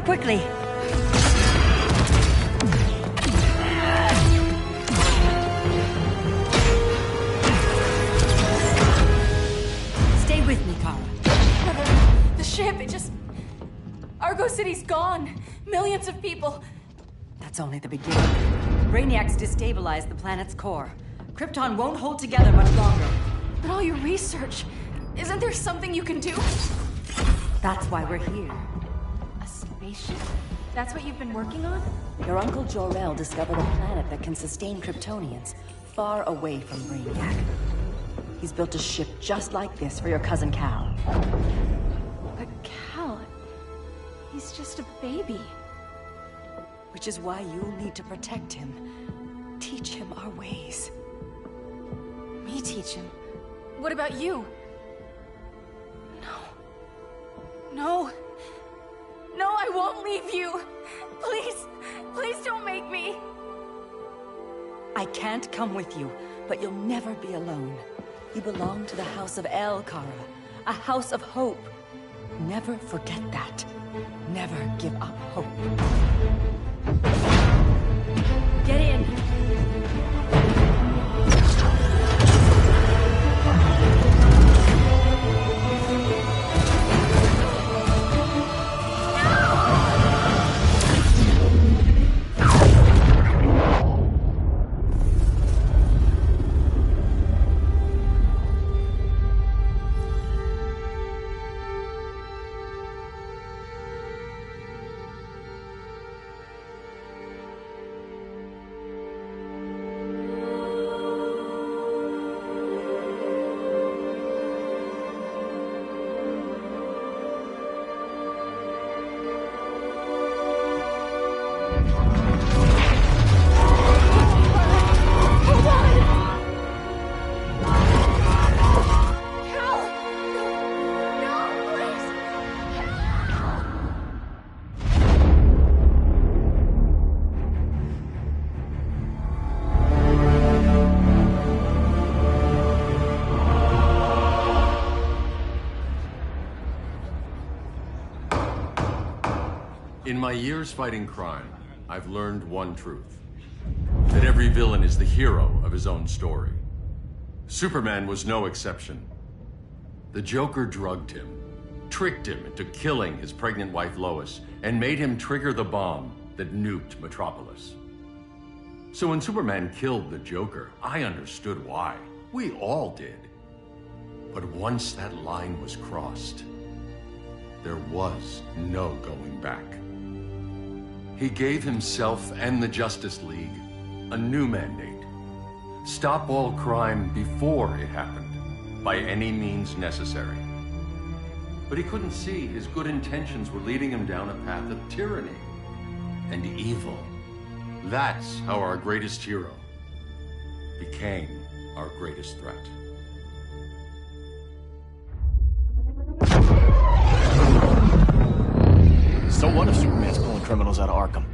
Run quickly! Stay with me, Kara. The ship, it just... Argo City's gone. Millions of people. That's only the beginning. Brainiac's destabilized the planet's core. Krypton won't hold together much longer. But all your research, isn't there something you can do? That's why we're here. A spaceship? That's what you've been working on? Your Uncle Jor-El discovered a planet that can sustain Kryptonians, far away from Brainiac. He's built a ship just like this for your cousin Cal. But Cal... he's just a baby. Which is why you'll need to protect him. Teach him our ways. Me teach him? What about you? No. No, I won't leave you. Please, please don't make me. I can't come with you, but you'll never be alone. You belong to the House of El, Kara. A house of hope. Never forget that. Never give up hope. Get in! In my years fighting crime, I've learned one truth. That every villain is the hero of his own story. Superman was no exception. The Joker drugged him, tricked him into killing his pregnant wife Lois, and made him trigger the bomb that nuked Metropolis. So when Superman killed the Joker, I understood why. We all did. But once that line was crossed, there was no going back. He gave himself and the Justice League a new mandate. Stop all crime before it happened, by any means necessary. But he couldn't see his good intentions were leading him down a path of tyranny and evil. That's how our greatest hero became our greatest threat. So what if Superman's pulling criminals out of Arkham?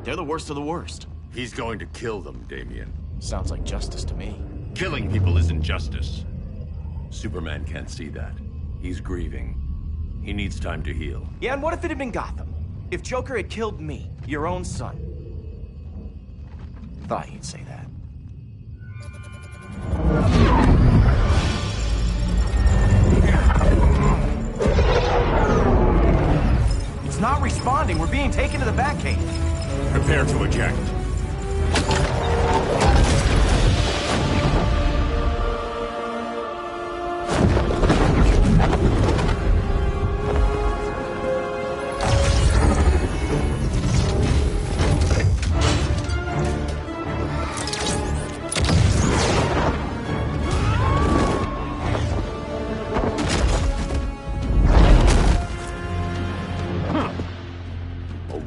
They're the worst of the worst. He's going to kill them, Damian. Sounds like justice to me. Killing people isn't justice. Superman can't see that. He's grieving. He needs time to heal. Yeah, and what if it had been Gotham? If Joker had killed me, your own son? Thought you'd say that. It's not responding. We're being taken to the Batcave. Prepare to eject.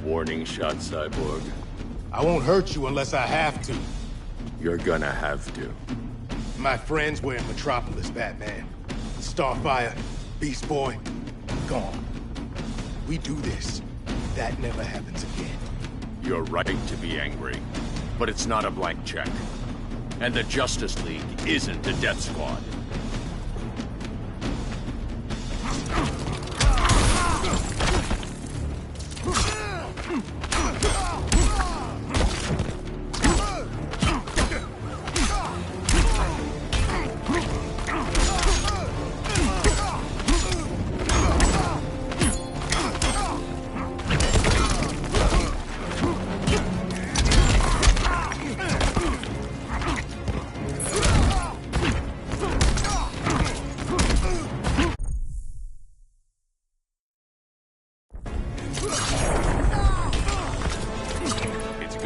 Warning shot, Cyborg. I won't hurt you unless I have to. You're gonna have to. My friends were in Metropolis, Batman. Starfire, Beast Boy, gone. We do this. That never happens again. You're right to be angry, but it's not a blank check. And the Justice League isn't a death squad.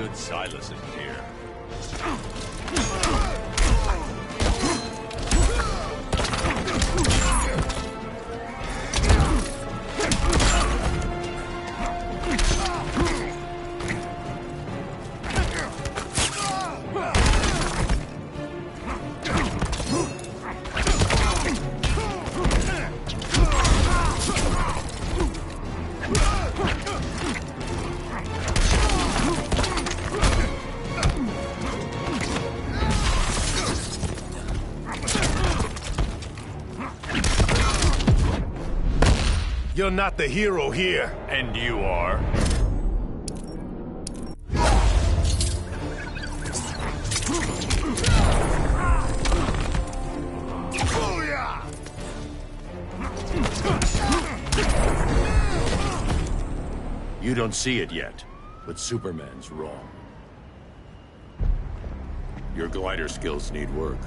good Silas isn't here. You're not the hero here. And you are? You don't see it yet, but Superman's wrong. Your glider skills need work.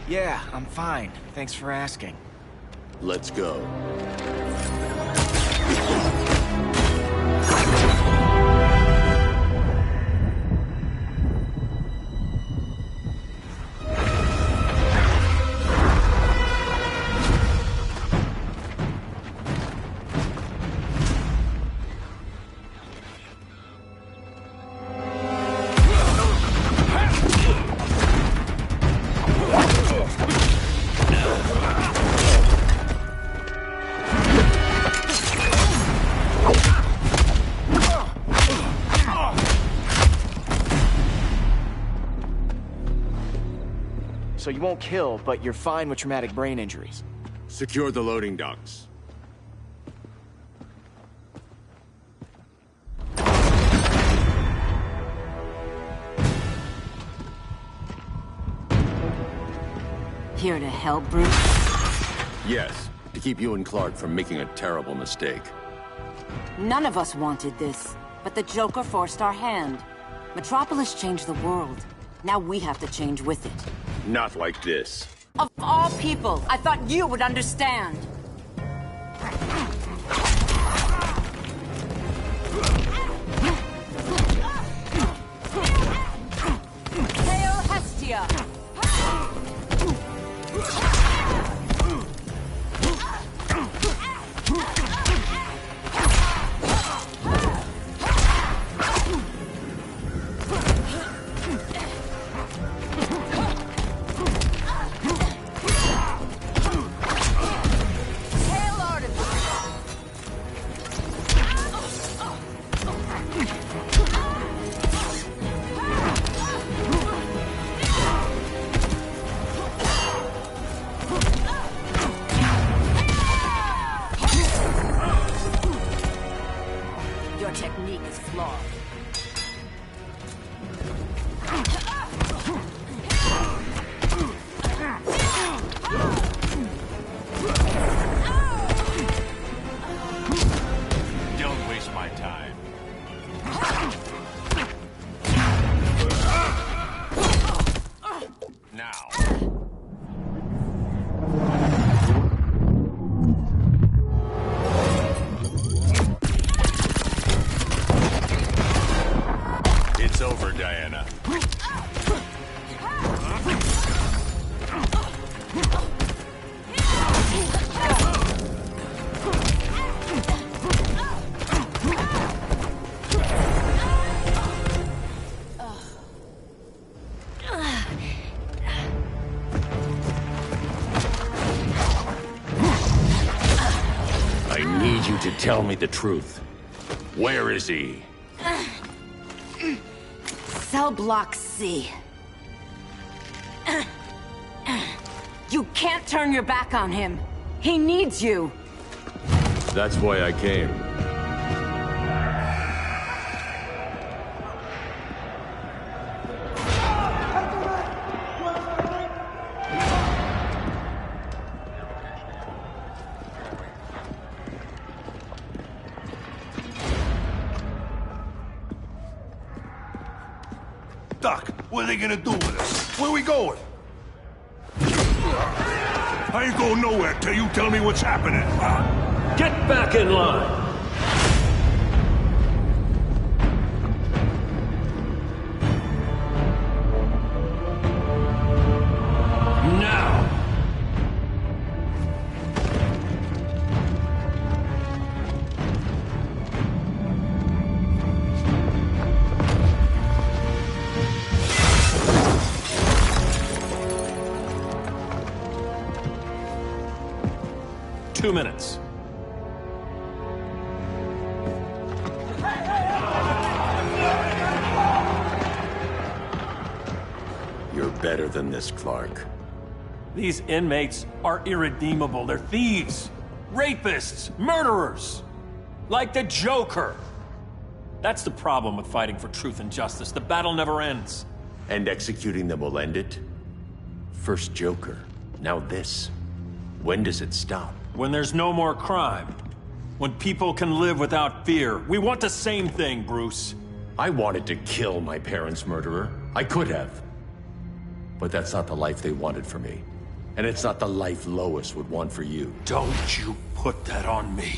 Yeah, I'm fine. Thanks for asking. Let's go. So you won't kill, but you're fine with traumatic brain injuries. Secure the loading docks. Here to help, Bruce? Yes, to keep you and Clark from making a terrible mistake. None of us wanted this, but the Joker forced our hand. Metropolis changed the world. Now we have to change with it. Not like this. Of all people, I thought you would understand. Hail Hestia! Your technique is flawed. Don't waste my time. Now. It's over, Diana. I need you to tell me the truth. Where is he? Cell Block C. You can't turn your back on him. He needs you. That's why I came. Doc, what are they gonna do with us? Where we going? I ain't going nowhere till you tell me what's happening. Get back in line! 2 minutes. You're better than this, Clark. These inmates are irredeemable. They're thieves, rapists, murderers. Like the Joker. That's the problem with fighting for truth and justice. The battle never ends. And executing them will end it? First Joker, now this. When does it stop? When there's no more crime. When people can live without fear. We want the same thing, Bruce. I wanted to kill my parents' murderer. I could have. But that's not the life they wanted for me. And it's not the life Lois would want for you. Don't you put that on me.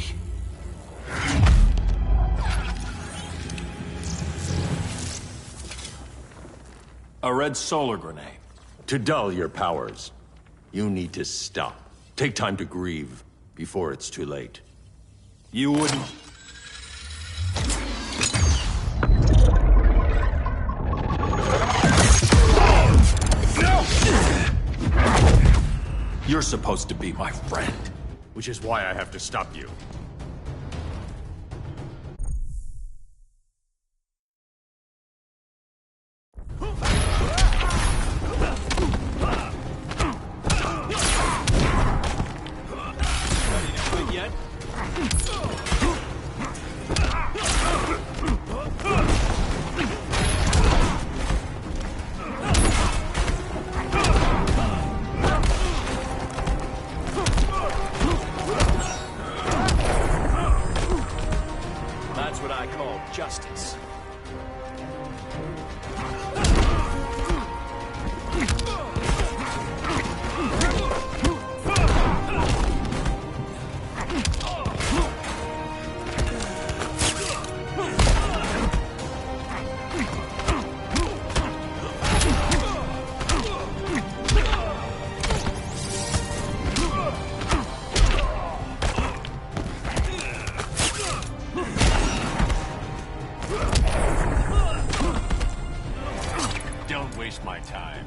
A red solar grenade. To dull your powers, you need to stop. Take time to grieve before it's too late. You wouldn't... You're supposed to be my friend. Which is why I have to stop you. That's what I call justice. Don't waste my time.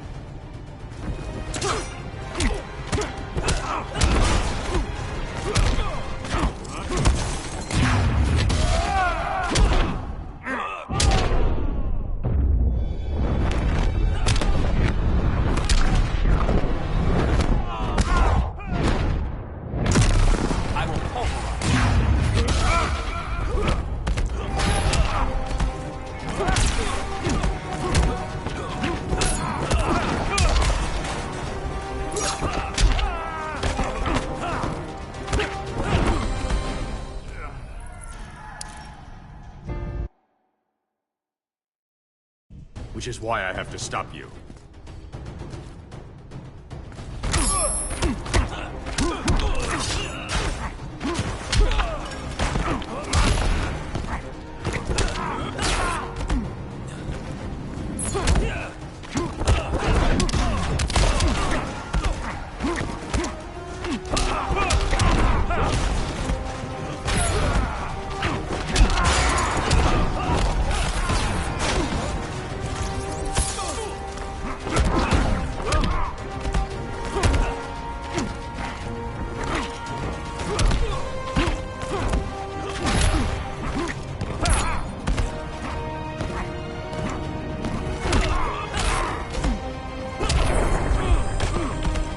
I will pulverize. Which is why I have to stop you.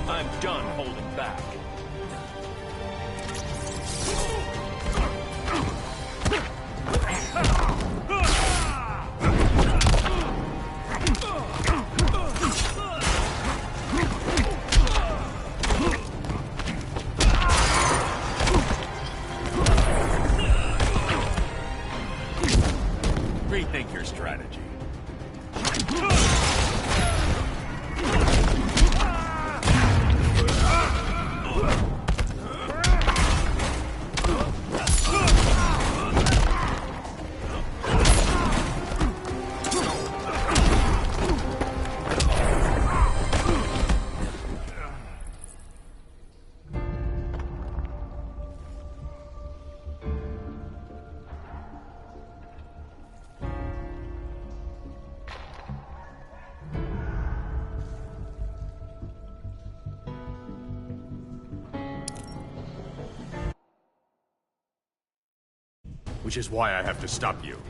I'm done holding back. Rethink your strategy. Which is why I have to stop you.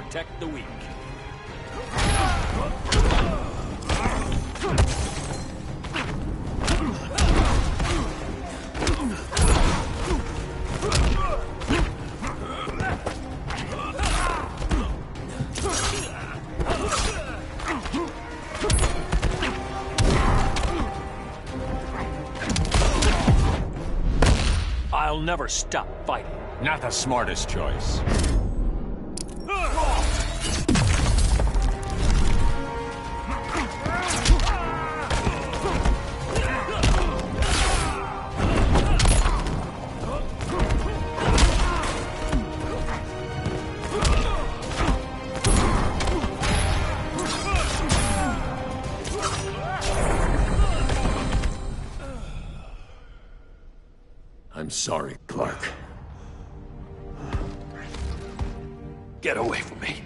Protect the weak. I'll never stop fighting. Not the smartest choice. I'm sorry, Clark. Get away from me.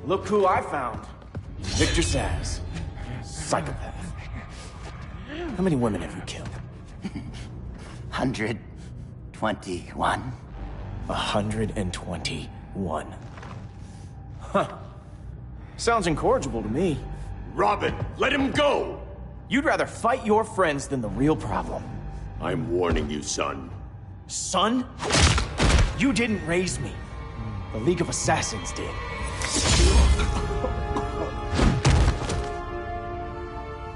Look who I found. Victor Zsasz. Psychopath. How many women have you killed? 121. 121. Huh. Sounds incorrigible to me. Robin, let him go! You'd rather fight your friends than the real problem. I'm warning you, son. Son? You didn't raise me. The League of Assassins did.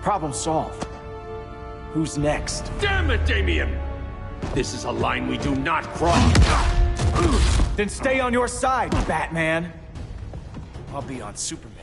Problem solved. Who's next? Damn it, Damien! This is a line we do not cross. Then stay on your side, Batman. I'll be on Superman's.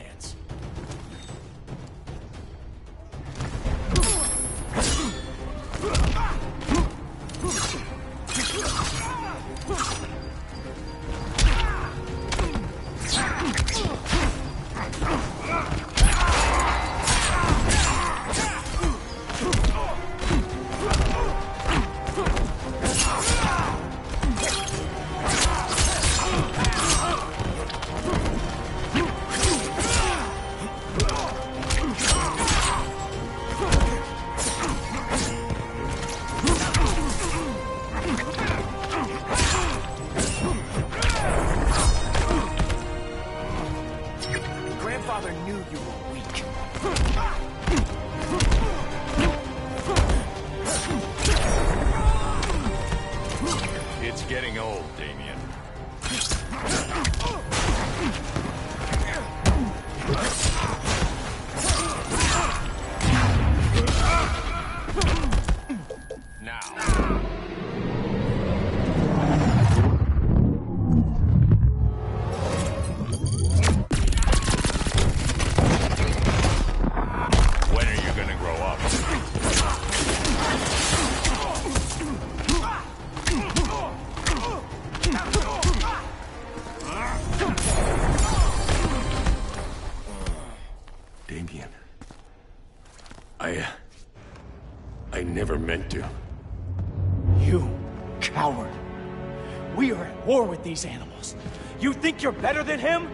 Grandfather knew you were weak. It's getting old, Damien. Now. When are you gonna grow up? Damien. I never meant to. You coward. We are at war with these animals. You think you're better than him?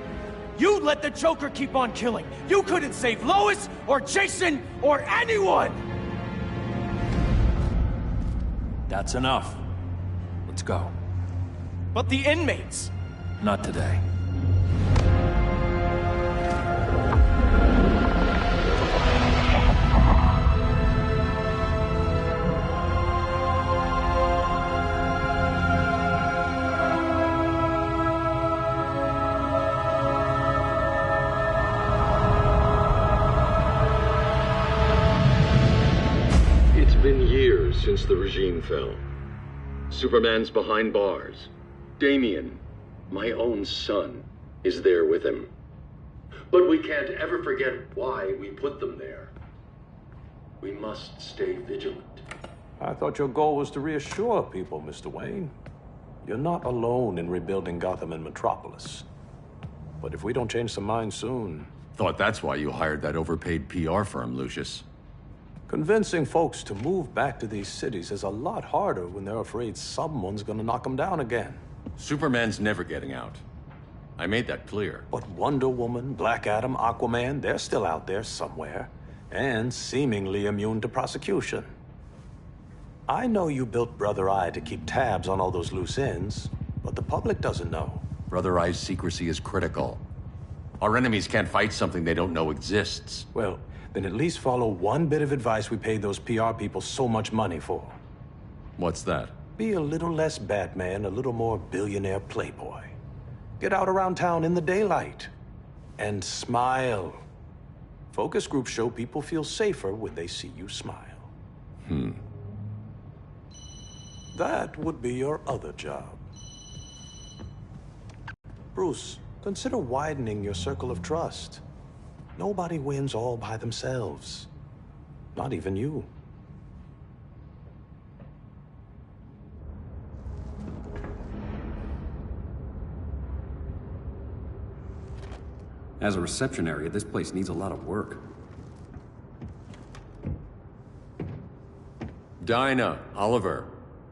You let the Joker keep on killing. You couldn't save Lois or Jason or anyone! That's enough. Let's go. But the inmates. Not today. years since the regime fell. Superman's behind bars. Damian, my own son, is there with him. But we can't ever forget why we put them there. We must stay vigilant. I thought your goal was to reassure people, Mr. Wayne. You're not alone in rebuilding Gotham and Metropolis. But if we don't change some minds soon... Thought that's why you hired that overpaid PR firm, Lucius. Convincing folks to move back to these cities is a lot harder when they're afraid someone's gonna knock them down again. Superman's never getting out. I made that clear. But Wonder Woman, Black Adam, Aquaman, they're still out there somewhere. And seemingly immune to prosecution. I know you built Brother Eye to keep tabs on all those loose ends, but the public doesn't know. Brother Eye's secrecy is critical. Our enemies can't fight something they don't know exists. Well, then at least follow one bit of advice we paid those PR people so much money for. What's that? Be a little less Batman, a little more billionaire playboy. Get out around town in the daylight. And smile. Focus groups show people feel safer when they see you smile. That would be your other job. Bruce, consider widening your circle of trust. Nobody wins all by themselves. Not even you. As a reception area, this place needs a lot of work. Dinah, Oliver,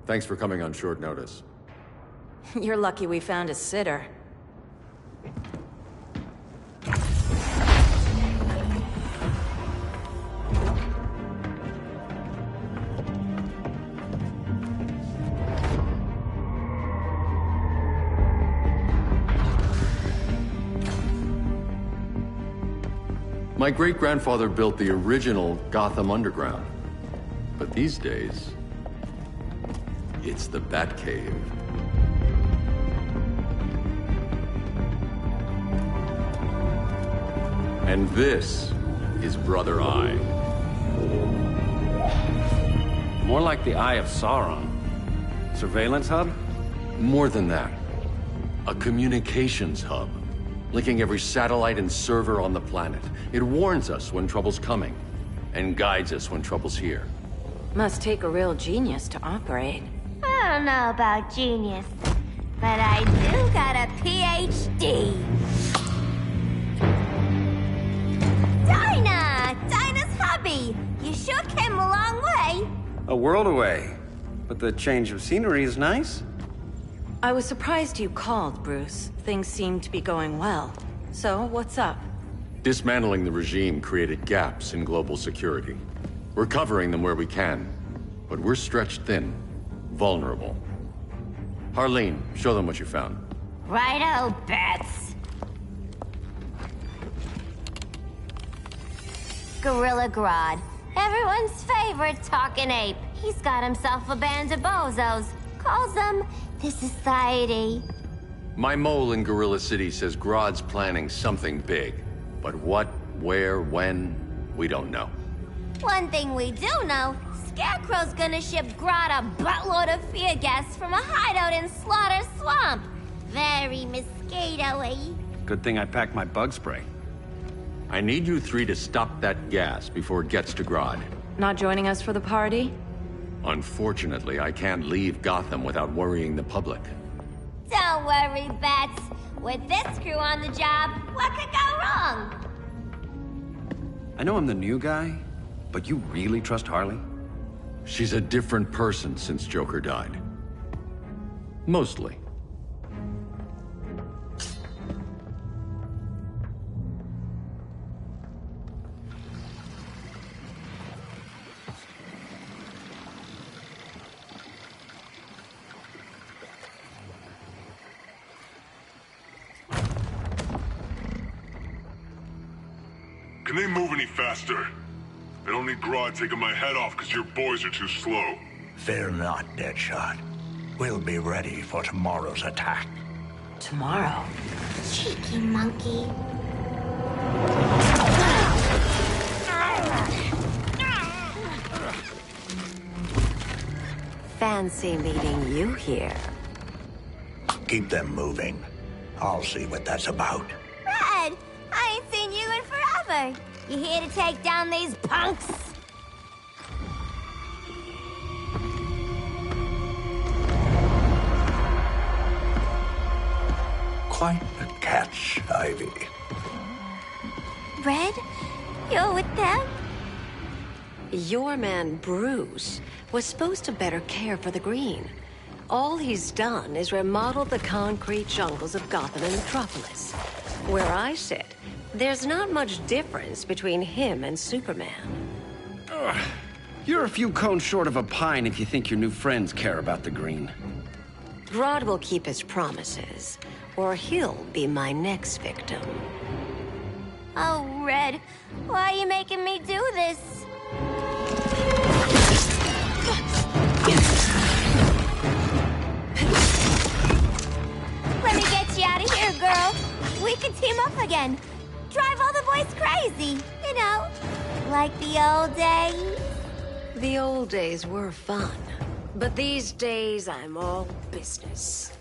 thanks for coming on short notice. You're lucky we found a sitter. My great-grandfather built the original Gotham Underground. But these days, it's the Batcave. And this is Brother Eye. More like the Eye of Sauron. Surveillance hub? More than that. A communications hub. Linking every satellite and server on the planet. It warns us when trouble's coming, and guides us when trouble's here. Must take a real genius to operate. I don't know about genius, but I do got a PhD. Dinah's hubby! You sure came a long way. A world away. But the change of scenery is nice. I was surprised you called, Bruce. Things seem to be going well. So, what's up? Dismantling the regime created gaps in global security. We're covering them where we can, but we're stretched thin, vulnerable. Harleen, show them what you found. Righto, Bats. Gorilla Grodd. Everyone's favorite talking ape. He's got himself a band of bozos. Calls them the Society. My mole in Gorilla City says Grodd's planning something big. But what, where, when, we don't know. One thing we do know, Scarecrow's gonna ship Grodd a buttload of fear gas from a hideout in Slaughter Swamp. Very mosquito-y. Good thing I packed my bug spray. I need you three to stop that gas before it gets to Grodd. Not joining us for the party? Unfortunately, I can't leave Gotham without worrying the public. Don't worry, Bats. With this crew on the job, what could go wrong? I know I'm the new guy, but you really trust Harley? She's a different person since Joker died. Mostly. Can they move any faster? I don't need Grodd taking my head off because your boys are too slow. Fear not, Deadshot. We'll be ready for tomorrow's attack. Tomorrow? Cheeky monkey. fancy meeting you here. Keep them moving. I'll see what that's about. Red, I ain't seen you in forever. You here to take down these punks? Quite a catch, Ivy. Red, you're with them? Your man, Bruce, was supposed to better care for the Green. All he's done is remodel the concrete jungles of Gotham and Metropolis. Where I sit, there's not much difference between him and Superman. You're a few cones short of a pine if you think your new friends care about the Green. Grodd will keep his promises, or he'll be my next victim. Oh, Red, why are you making me do this? Let me get you out of here, girl. We can team up again. Drive all the boys crazy, you know, like the old days. The old days were fun, but these days I'm all business.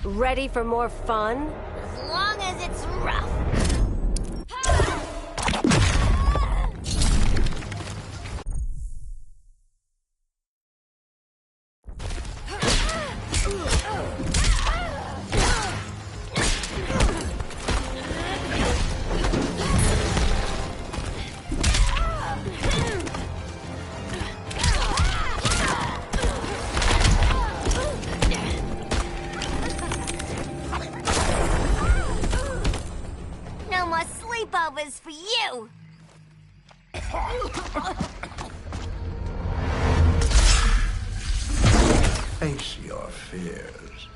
Ready for more fun? As long as it's rough. Sleepovers for you! Face your fears.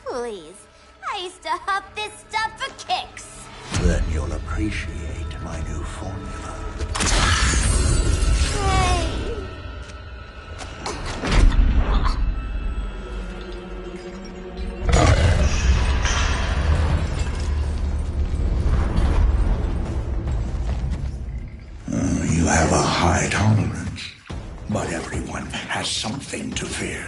Please, I used to huff this stuff for kicks. Then you'll appreciate my new formula. Hey. You have a high tolerance, but everyone has something to fear.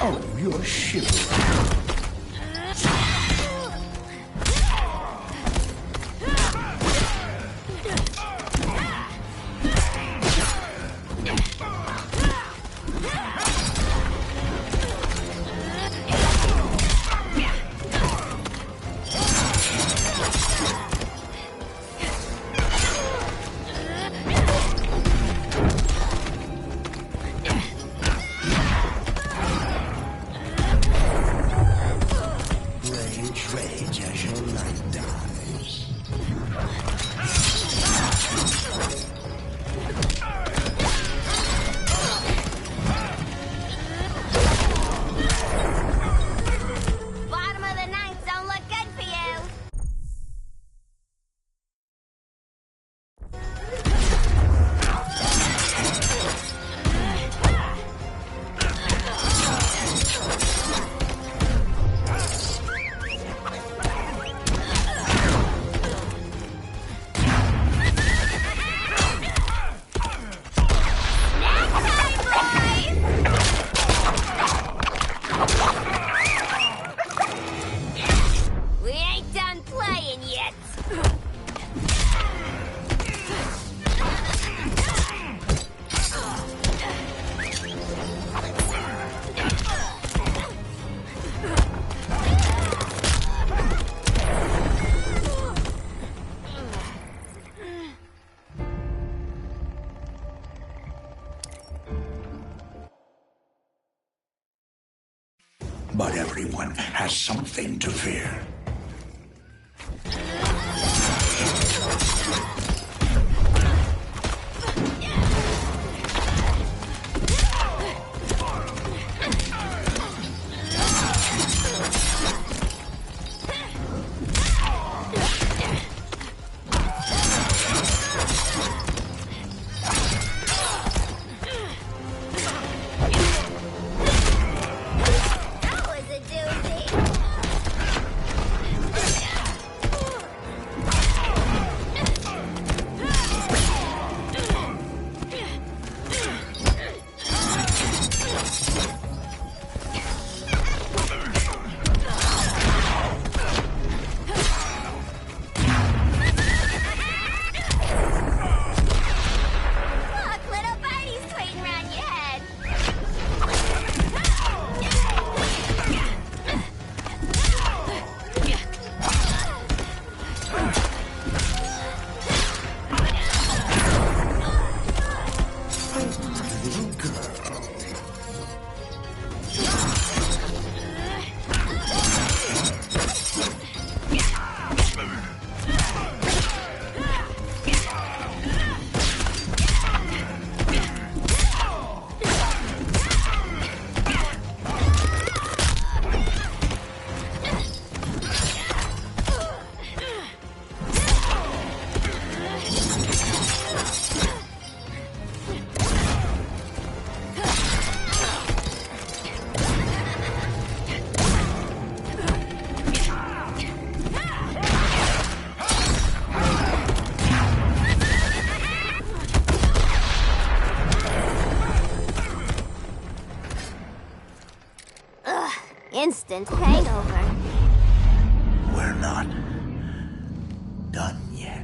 Oh, you're shivering. but everyone has something to fear. Instant hangover. We're not done yet.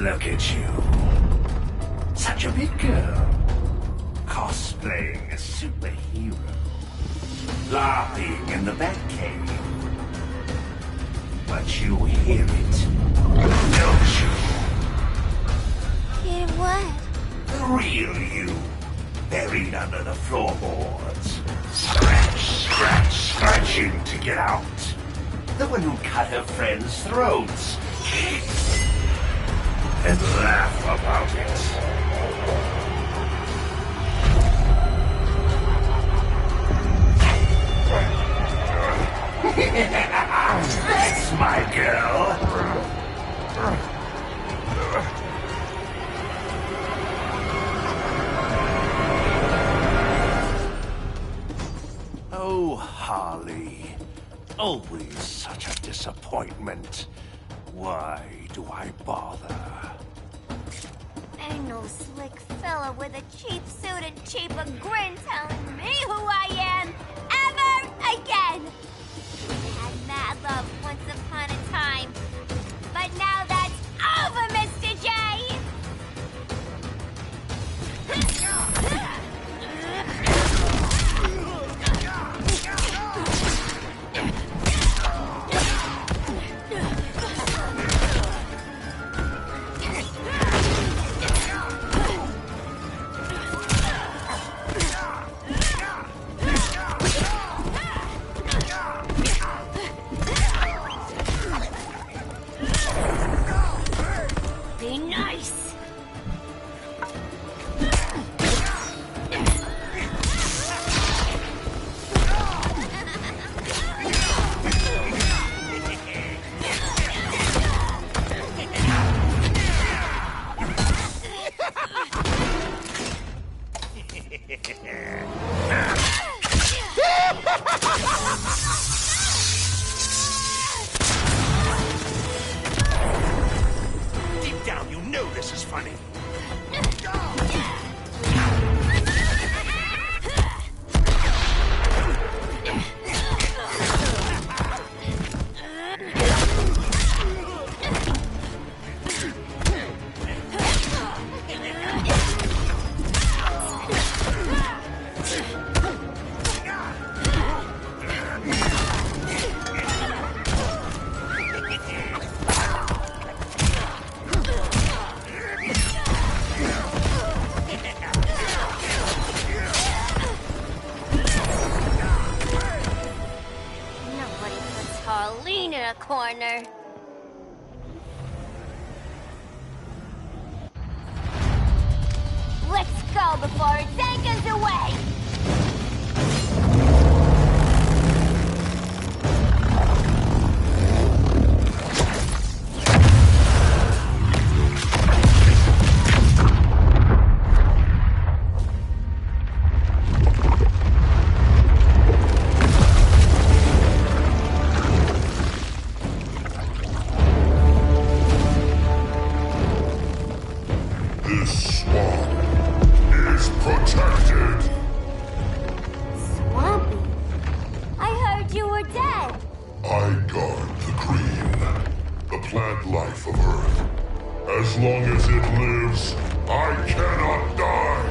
Look at you. Such a big girl. Cosplaying a superhero. Laughing in the Batcave. But you hear it, don't you? Hear what? The real you. Buried under the floorboards. Scratch, scratch, scratching to get out. The one who cut her friends' throats. And laugh about it. That's my girl. Oh, Harley. Always such a disappointment. Why do I bother? Ain't no slick fella with a cheap suit and cheaper grin telling me who I am ever again. We had mad love once upon a time, but now that's over, Mr. J. this is funny. Corner. Let's go before it takes us away! This swamp is protected. Swampy? I heard you were dead. I guard the green, the plant life of Earth. As long as it lives, I cannot die.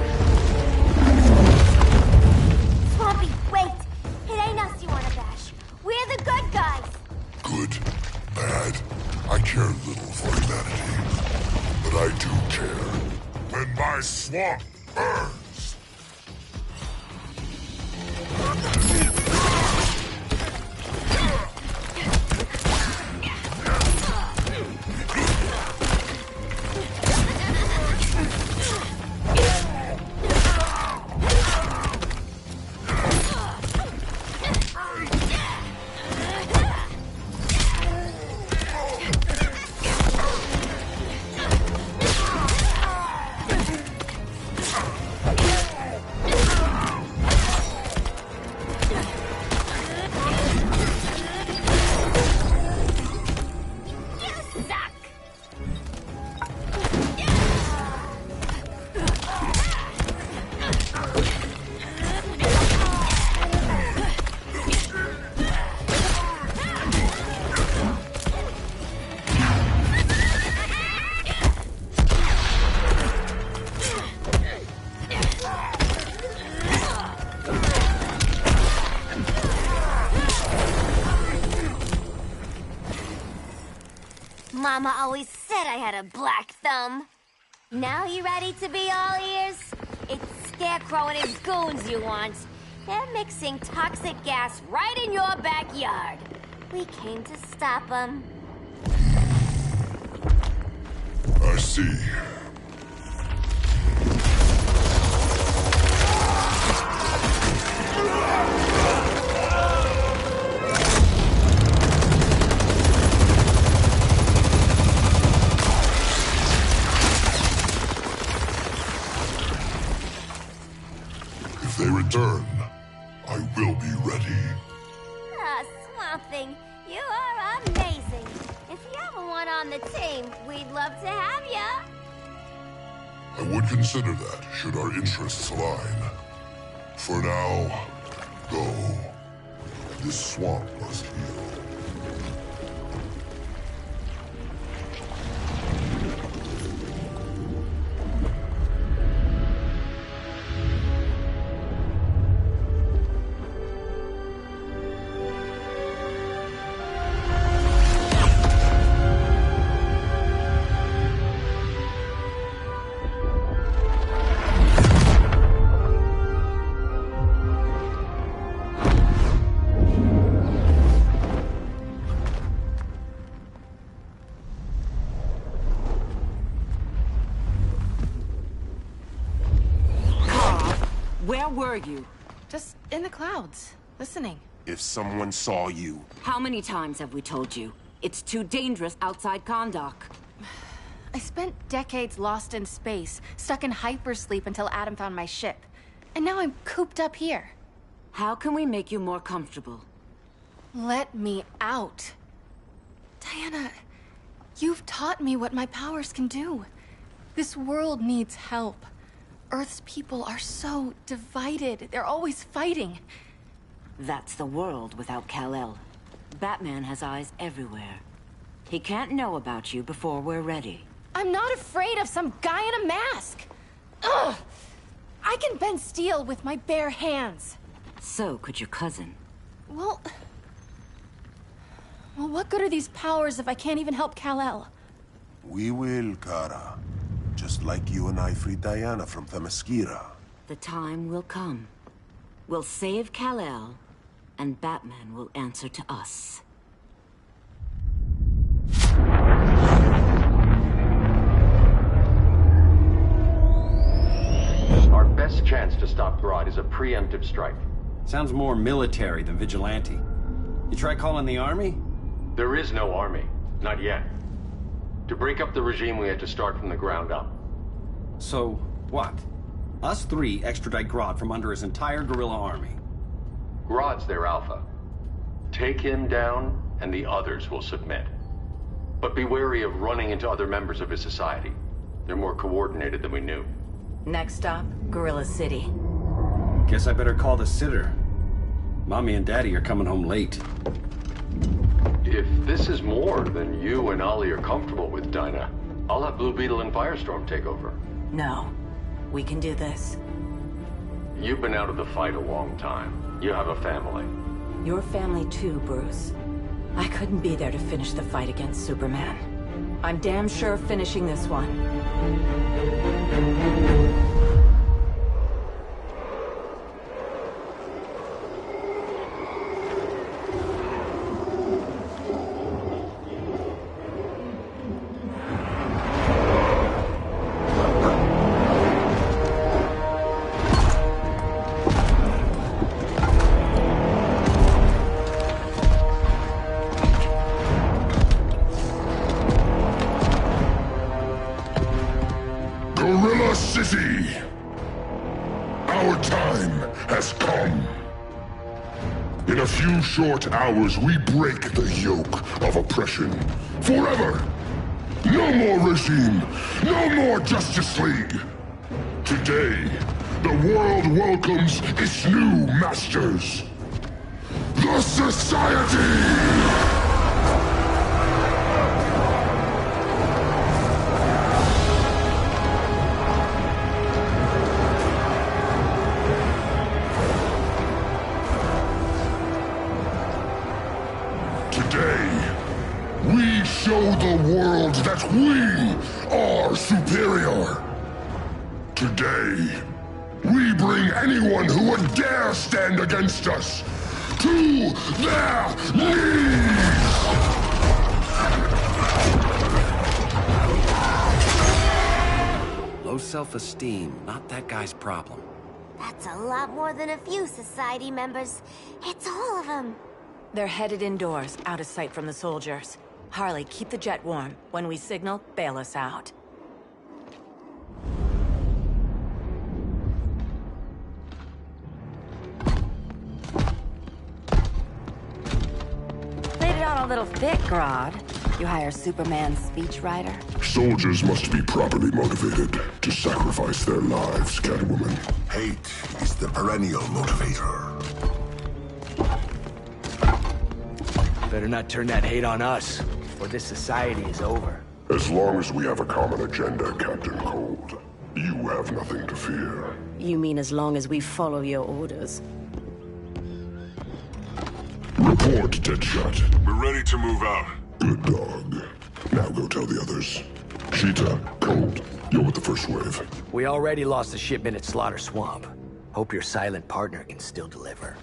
Swampy, wait! It ain't us you wanna bash. We're the good guys. Good, bad, I care little for humanity. But I do care when my swamp burns. Mama always said I had a black thumb. Now you ready to be all ears? It's Scarecrow and his goons you want. They're mixing toxic gas right in your backyard. We came to stop them. I see. If they return, I will be ready. Ah, Swamp Thing, you are amazing. If you ever want on the team, we'd love to have ya. I would consider that, should our interests align. For now, go. This swamp must heal. Where were you? Just in the clouds, listening. If someone saw you... How many times have we told you? It's too dangerous outside Kahndaq. I spent decades lost in space, stuck in hypersleep until Adam found my ship. And now I'm cooped up here. How can we make you more comfortable? Let me out. Diana, you've taught me what my powers can do. This world needs help. Earth's people are so divided. They're always fighting. That's the world without Kal-El. Batman has eyes everywhere. He can't know about you before we're ready. I'm not afraid of some guy in a mask. Ugh! I can bend steel with my bare hands. So could your cousin. Well, what good are these powers if I can't even help Kal-El? We will, Kara. Just like you and I freed Diana from Themyscira. The time will come. We'll save Kal-El, and Batman will answer to us. Our best chance to stop Grodd is a preemptive strike. Sounds more military than vigilante. You try calling the army? There is no army. Not yet. To break up the regime, we had to start from the ground up. So, what? Us three extradite Grodd from under his entire guerrilla army. Grodd's their alpha. Take him down, and the others will submit. But be wary of running into other members of his society. They're more coordinated than we knew. Next stop, Gorilla City. Guess I better call the sitter. Mommy and Daddy are coming home late. If this is more than you and Ollie are comfortable with, Dinah, I'll have Blue Beetle and Firestorm take over. No. We can do this. You've been out of the fight a long time. You have a family. Your family too, Bruce. I couldn't be there to finish the fight against Superman. I'm damn sure finishing this one. Gorilla City! Our time has come. In a few short hours, we break the yoke of oppression. Forever! No more regime! No more Justice League! Today, the world welcomes its new masters. The Society! We show the world that we are superior. Today, we bring anyone who would dare stand against us to their knees! Low self-esteem, not that guy's problem. That's a lot more than a few Society members. It's all of them. They're headed indoors, out of sight from the soldiers. Harley, keep the jet warm. When we signal, bail us out. Played it on a little thick, Grodd. You hire Superman's speechwriter? Soldiers must be properly motivated to sacrifice their lives, Catwoman. Hate is the perennial motivator. Better not turn that hate on us, or this society is over. As long as we have a common agenda, Captain Cold, you have nothing to fear. You mean as long as we follow your orders? Report, Deadshot. We're ready to move out. Good dog. Now go tell the others. Cheetah, Cold, you're with the first wave. We already lost a shipment at Slaughter Swamp. Hope your silent partner can still deliver.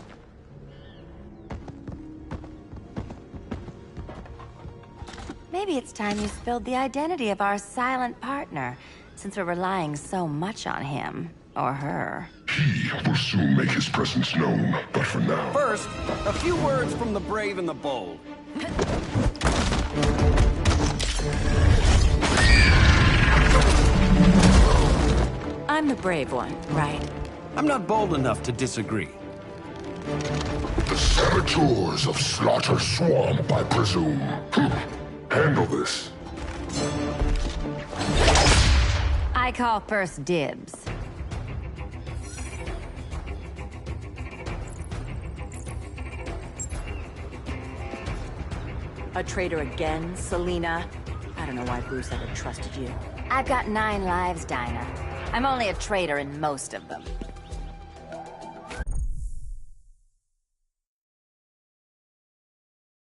Maybe it's time you spilled the identity of our silent partner, since we're relying so much on him. Or her. He will soon make his presence known, but for now... First, a few words from the brave and the bold. I'm the brave one, right? I'm not bold enough to disagree. The saboteurs of Slaughter Swamp, I presume. Handle this. I call first dibs. A traitor again, Selina? I don't know why Bruce ever trusted you. I've got 9 lives, Dinah. I'm only a traitor in most of them.